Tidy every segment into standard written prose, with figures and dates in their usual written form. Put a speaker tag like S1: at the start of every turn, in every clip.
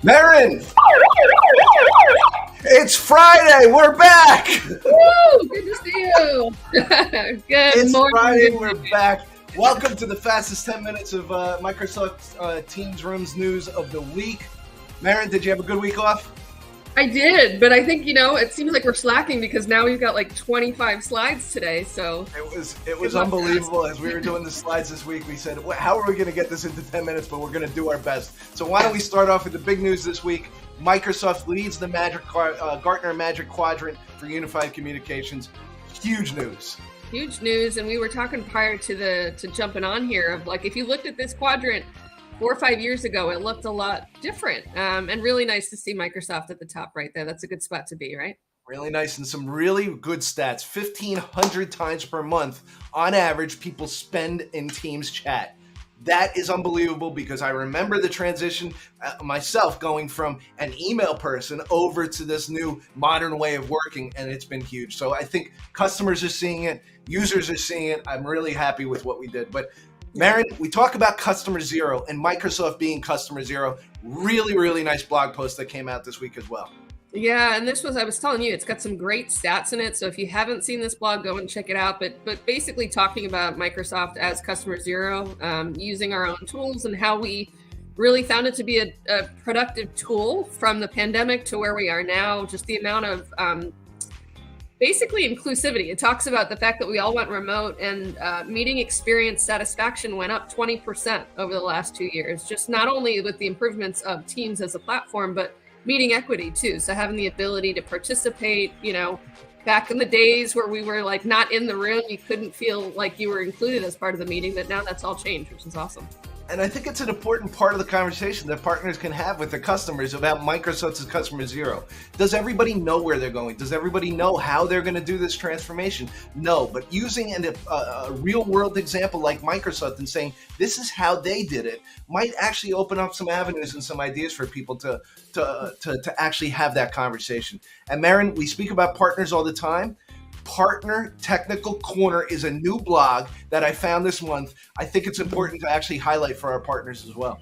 S1: Mehryn! It's Friday. We're back.
S2: Woo! Good to see you. Good
S1: It's
S2: morning.
S1: Friday. We're back. Welcome to the fastest 10 minutes of Microsoft Teams Rooms news of the week. Mehryn, did you have a good week off?
S2: I did, but I think, it seems like we're slacking because now we've got like 25 slides today. So
S1: It was unbelievable. As we were doing the slides this week, we said, how are we going to get this into 10 minutes? But we're going to do our best. So why don't we start off with the big news this week? Microsoft leads the Gartner Magic Quadrant for Unified Communications. Huge news.
S2: Huge news. And we were talking prior to jumping on here of like, if you looked at this quadrant 4 or 5 years ago, it looked a lot different, and really nice to see Microsoft at the top right there. That's a good spot to be, right?
S1: Really nice, and some really good stats. 1,500 times per month, on average, people spend in Teams chat. That is unbelievable because I remember the transition myself going from an email person over to this new modern way of working, and it's been huge. So I think customers are seeing it, users are seeing it. I'm really happy with what we did. But Mehryn, we talk about customer zero and Microsoft being customer zero. Really, really nice blog post that came out this week as well.
S2: Yeah, and I was telling you, it's got some great stats in it. So if you haven't seen this blog, go and check it out. But basically talking about Microsoft as customer zero, using our own tools and how we really found it to be a productive tool from the pandemic to where we are now. Just the amount of basically inclusivity. It talks about the fact that we all went remote and meeting experience satisfaction went up 20% over the last 2 years, just not only with the improvements of Teams as a platform, but meeting equity too. So having the ability to participate, back in the days where we were like not in the room, you couldn't feel like you were included as part of the meeting, but now that's all changed, which is awesome.
S1: And I think it's an important part of the conversation that partners can have with their customers about Microsoft's customer zero. Does everybody know where they're going? Does everybody know how they're going to do this transformation? No, but using a real world example like Microsoft and saying this is how they did it might actually open up some avenues and some ideas for people to actually have that conversation. And Mehryn, we speak about partners all the time. Partner Technical Corner is a new blog that I found this month. I think it's important to actually highlight for our partners as well.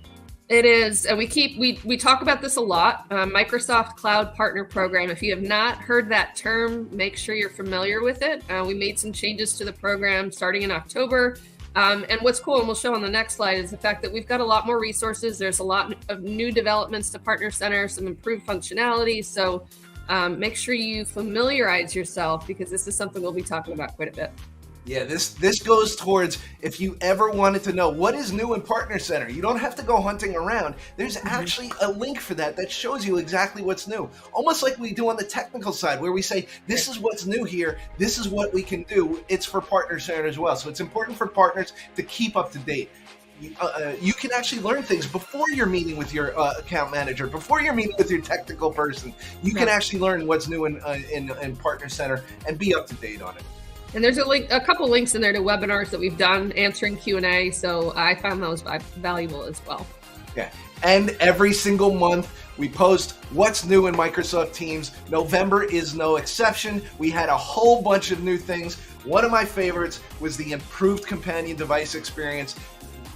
S2: It is, and we talk about this a lot. Microsoft Cloud Partner Program. If you have not heard that term, make sure you're familiar with it. We made some changes to the program starting in October. And what's cool, and we'll show on the next slide, is the fact that we've got a lot more resources. There's a lot of new developments to Partner Center, some improved functionality. So make sure you familiarize yourself because this is something we'll be talking about quite a bit.
S1: Yeah, this goes towards if you ever wanted to know what is new in Partner Center, you don't have to go hunting around. There's actually a link for that shows you exactly what's new. Almost like we do on the technical side where we say, this is what's new here, this is what we can do. It's for Partner Center as well. So it's important for partners to keep up to date. You can actually learn things before you're meeting with your account manager, before you're meeting with your technical person. You can actually learn what's new in Partner Center and be up to date on it.
S2: And there's a couple links in there to webinars that we've done answering Q&A. So I found those valuable as well.
S1: Yeah. And every single month we post what's new in Microsoft Teams. November is no exception. We had a whole bunch of new things. One of my favorites was the improved companion device experience,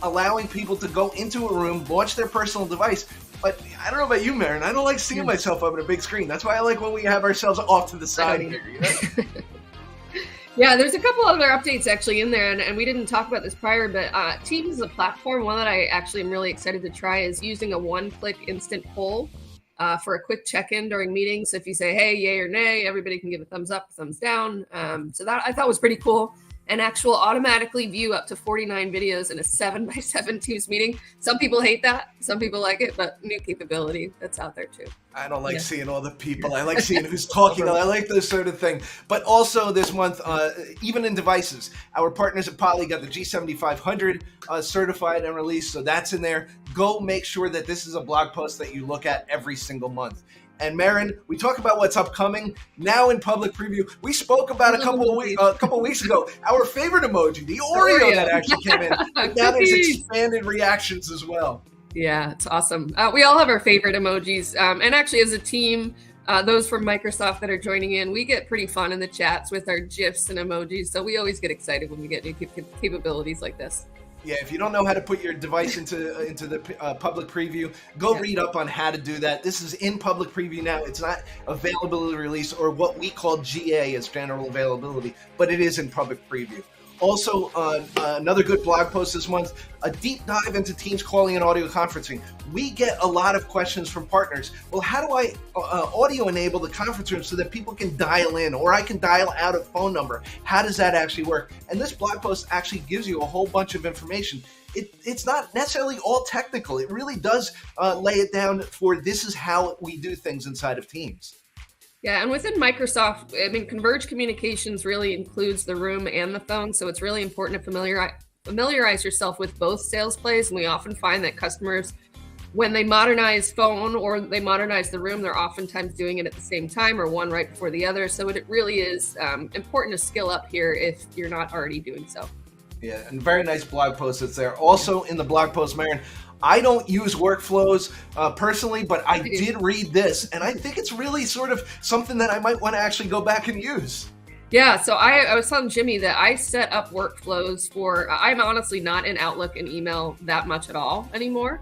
S1: allowing people to go into a room, launch their personal device. But I don't know about you, Mehryn. I don't like seeing myself up on a big screen. That's why I like when we have ourselves off to the side here.
S2: Yeah, there's a couple other updates actually in there, and we didn't talk about this prior, but Teams is a platform. One that I actually am really excited to try is using a one-click instant poll for a quick check-in during meetings. So if you say, hey, yay or nay, everybody can give a thumbs up, thumbs down. So that I thought was pretty cool. And actual automatically view up to 49 videos in a 7x7 Teams meeting. Some people hate that. Some people like it, but new capability that's out there too.
S1: I don't like seeing all the people. I like seeing who's talking. I like this sort of thing. But also this month, even in devices, our partners at Poly got the G7500 certified and released. So that's in there. Go make sure that this is a blog post that you look at every single month. And Mehryn, we talk about what's upcoming now in public preview. We spoke about a couple weeks ago our favorite emoji, the Oreo that actually came in. And now there's expanded reactions as well.
S2: Yeah, it's awesome. We all have our favorite emojis, and actually, as a team, those from Microsoft that are joining in, we get pretty fun in the chats with our GIFs and emojis. So we always get excited when we get new capabilities like this.
S1: Yeah, if you don't know how to put your device into the public preview, go read up on how to do that. This is in public preview now. It's not availability release or what we call GA as general availability, but it is in public preview. Also, another good blog post this month, a deep dive into Teams calling and audio conferencing. We get a lot of questions from partners. Well, how do I audio enable the conference room so that people can dial in or I can dial out a phone number? How does that actually work? And this blog post actually gives you a whole bunch of information. It's not necessarily all technical. It really does lay it down for this is how we do things inside of Teams.
S2: Yeah, and within Microsoft, I mean, converged communications really includes the room and the phone, so it's really important to familiarize yourself with both sales plays, and we often find that customers, when they modernize phone or they modernize the room, they're oftentimes doing it at the same time or one right before the other, so it really is important to skill up here if you're not already doing so.
S1: Yeah, and very nice blog post that's there. Also in the blog post, Mehryn, I don't use workflows personally, but I did read this, and I think it's really sort of something that I might want to actually go back and use.
S2: Yeah, so I was telling Jimmy that I set up workflows for, I'm honestly not in Outlook and email that much at all anymore.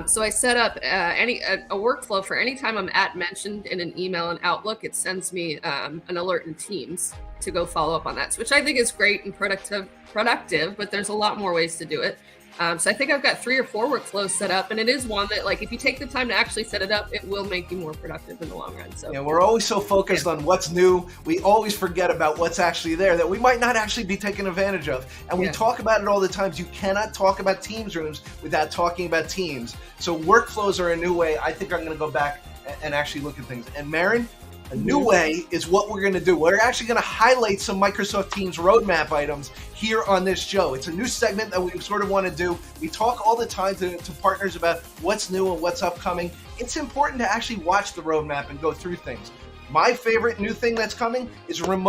S2: So I set up a workflow for any time I'm mentioned in an email in Outlook, it sends me an alert in Teams to go follow up on that, which I think is great and productive, but there's a lot more ways to do it. So I think I've got 3 or 4 workflows set up, and it is one that, like, if you take the time to actually set it up, it will make you more productive in the long run. So yeah,
S1: we're always so focused on what's new. We always forget about what's actually there that we might not actually be taking advantage of. And we talk about it all the time. You cannot talk about Teams rooms without talking about Teams. So workflows are a new way. I think I'm going to go back and actually look at things. And Mehryn, a new way is what we're going to do. We're actually going to highlight some Microsoft Teams roadmap items here on this show. It's a new segment that we sort of want to do. We talk all the time to partners about what's new and what's upcoming. It's important to actually watch the roadmap and go through things. My favorite new thing that's coming is room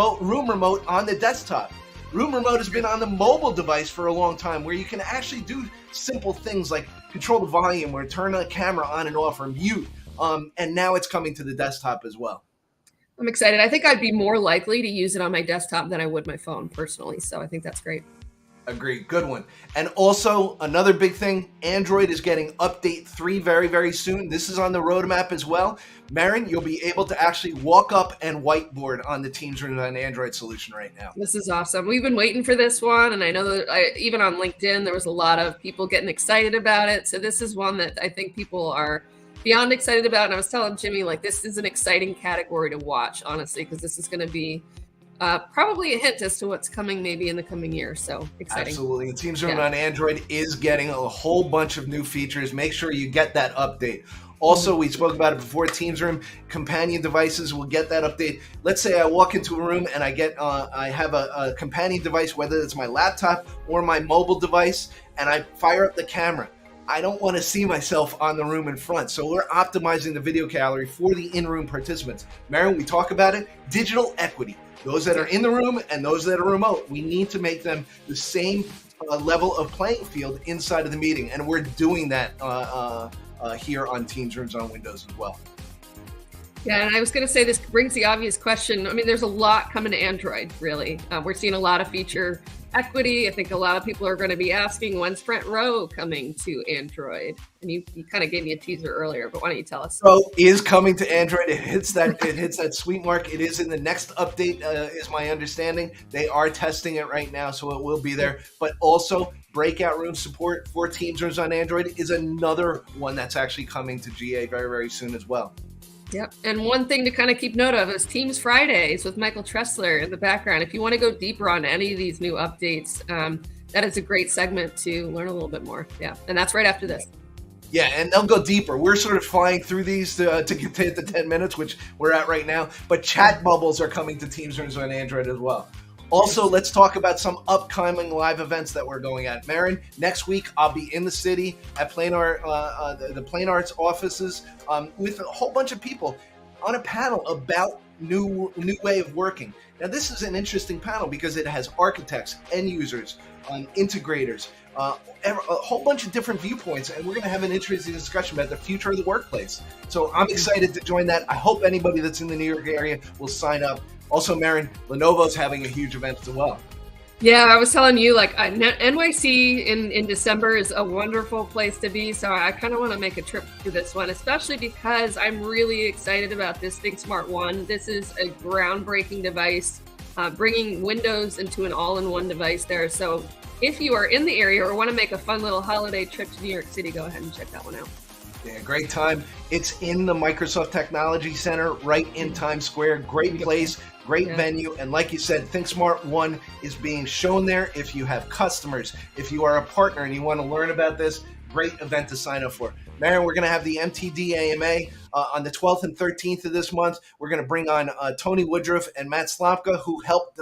S1: remote on the desktop. Room remote has been on the mobile device for a long time, where you can actually do simple things like control the volume or turn the camera on and off or mute. And now it's coming to the desktop as well.
S2: I'm excited. I think I'd be more likely to use it on my desktop than I would my phone personally. So I think that's great.
S1: Agreed. Good one. And also another big thing, Android is getting update 3 very, very soon. This is on the roadmap as well. Mehryn, you'll be able to actually walk up and whiteboard on the Teams room on Android solution right now.
S2: This is awesome. We've been waiting for this one. And I know that even on LinkedIn, there was a lot of people getting excited about it. So this is one that I think people are beyond excited about. And I was telling Jimmy, like, this is an exciting category to watch, honestly, because this is going to be probably a hint as to what's coming maybe in the coming year. So exciting.
S1: Absolutely. And Teams Room on Android is getting a whole bunch of new features. Make sure you get that update. Also, we spoke about it before, Teams Room companion devices will get that update. Let's say I walk into a room and I have a companion device, whether it's my laptop or my mobile device, and I fire up the camera. I don't want to see myself on the room in front. So we're optimizing the video gallery for the in-room participants. Mehryn, we talk about it, digital equity. Those that are in the room and those that are remote, we need to make them the same level of playing field inside of the meeting. And we're doing that here on Teams Rooms on Windows as well.
S2: Yeah, and I was going to say, this brings the obvious question. I mean, there's a lot coming to Android, really. We're seeing a lot of feature equity. I think a lot of people are going to be asking, when's Front Row coming to Android? And you kind of gave me a teaser earlier, but why don't you tell us?
S1: So is coming to Android. It hits that sweet mark. It is in the next update, is my understanding. They are testing it right now, so it will be there. But also, breakout room support for Teams Rooms on Android is another one that's actually coming to GA very, very soon as well.
S2: Yep. And one thing to kind of keep note of is Teams Fridays with Michael Tressler in the background. If you want to go deeper on any of these new updates, that is a great segment to learn a little bit more. Yeah. And that's right after this.
S1: Yeah, and they'll go deeper. We're sort of flying through these to get to hit the 10 minutes, which we're at right now. But chat bubbles are coming to Teams Rooms on Android as well. Also, let's talk about some upcoming live events that we're going at. Mehryn, next week I'll be in the city at the Plain Arts offices with a whole bunch of people on a panel about new way of working. Now, this is an interesting panel because it has architects, end users, integrators, a whole bunch of different viewpoints, and we're going to have an interesting discussion about the future of the workplace. So I'm excited to join that. I hope anybody that's in the New York area will sign up. Also, Mehryn, Lenovo's having a huge event as well.
S2: Yeah, I was telling you, like, NYC in December is a wonderful place to be. So I kind of want to make a trip to this one, especially because I'm really excited about this ThinkSmart One. This is a groundbreaking device, bringing Windows into an all-in-one device there. So if you are in the area or want to make a fun little holiday trip to New York City, go ahead and check that one out.
S1: Yeah, great time. It's in the Microsoft Technology Center right in Times Square. Great place, great venue. And like you said, ThinkSmart One is being shown there. If you have customers, if you are a partner and you want to learn about this, great event to sign up for. Mehryn, we're going to have the MTD AMA on the 12th and 13th of this month. We're going to bring on Tony Woodruff and Matt Slomka, who helped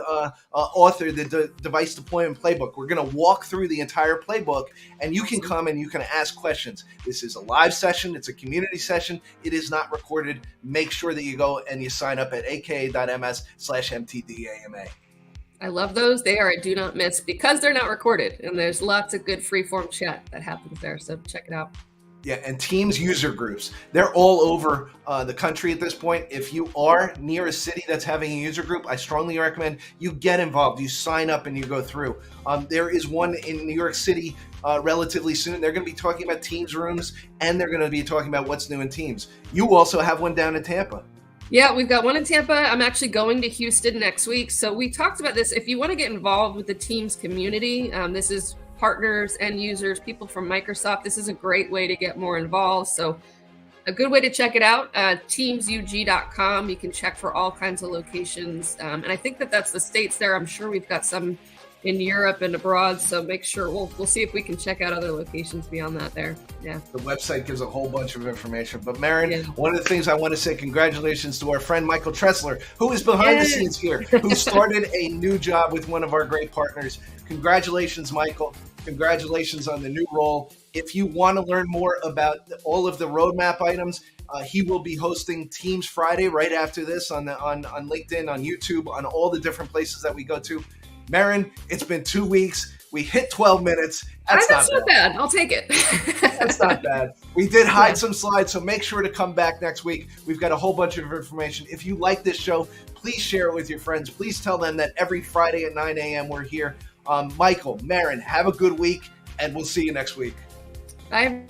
S1: author the device deployment playbook. We're going to walk through the entire playbook, and you can come and you can ask questions. This is a live session. It's a community session. It is not recorded. Make sure that you go and you sign up at aka.ms/MTDAMA.
S2: I love those. They are a do not miss because they're not recorded, and there's lots of good free-form chat that happens there. So check it out.
S1: Yeah, and Teams user groups. They're all over the country at this point. If you are near a city that's having a user group, I strongly recommend you get involved. You sign up and you go through. There is one in New York City relatively soon. They're going to be talking about Teams rooms, and they're going to be talking about what's new in Teams. You also have one down in Tampa.
S2: Yeah, we've got one in Tampa. I'm actually going to Houston next week. So we talked about this. If you want to get involved with the Teams community, this is partners, end users, people from Microsoft. This is a great way to get more involved. So a good way to check it out, teamsug.com. You can check for all kinds of locations. And I think that's the States there. I'm sure we've got some in Europe and abroad. So make sure we'll see if we can check out other locations beyond that there. Yeah.
S1: The website gives a whole bunch of information. But Mehryn, one of the things I want to say, congratulations to our friend Michael Tressler, who is behind the scenes here, who started a new job with one of our great partners. Congratulations, Michael. Congratulations on the new role. If you want to learn more about all of the roadmap items, he will be hosting Teams Friday right after this on LinkedIn, on YouTube, on all the different places that we go to. Mehryn, it's been 2 weeks. We hit 12 minutes.
S2: That's not bad. I'll take it.
S1: That's not bad. We did hide some slides, so make sure to come back next week. We've got a whole bunch of information. If you like this show, please share it with your friends. Please tell them that every Friday at 9 a.m. we're here. Michael, Mehryn, have a good week, and we'll see you next week.
S2: Bye.